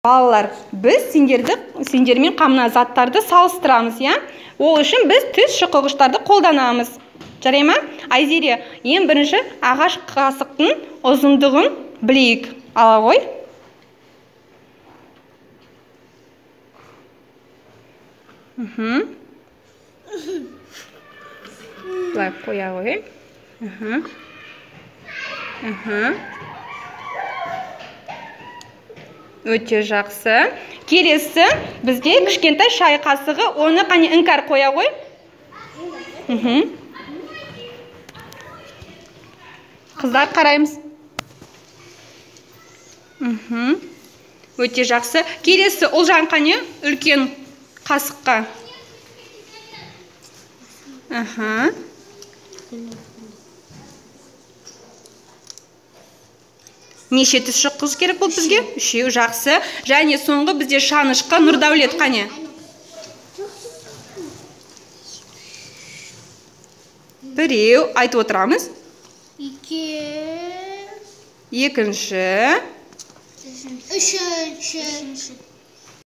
Балалар, біз сендермен қамына заттарды салыстырамыз, иә? Ол үшін біз түс шұқығыштарды қолданамыз. Жарай ма? Айзере, ең бірінші ағаш қасықтың ұзындығын білейік. Ала ғой. Бұлай қоя ғой. Өте жақсы. Келесі бізде кішкентай шай қасығы, оны қане іңкәр қоя ғой. Қыздар қараймыз. Өте жақсы. Келесі Ұлжан қане үлкен қасыққа. Неше түс шұқыз керек бұл бізге? Үшеу, жақсы. Және соңғы бізде шанышқа Нұрдәулет қане. Біреу, айтып отырамыз. Екінші. Үшінші.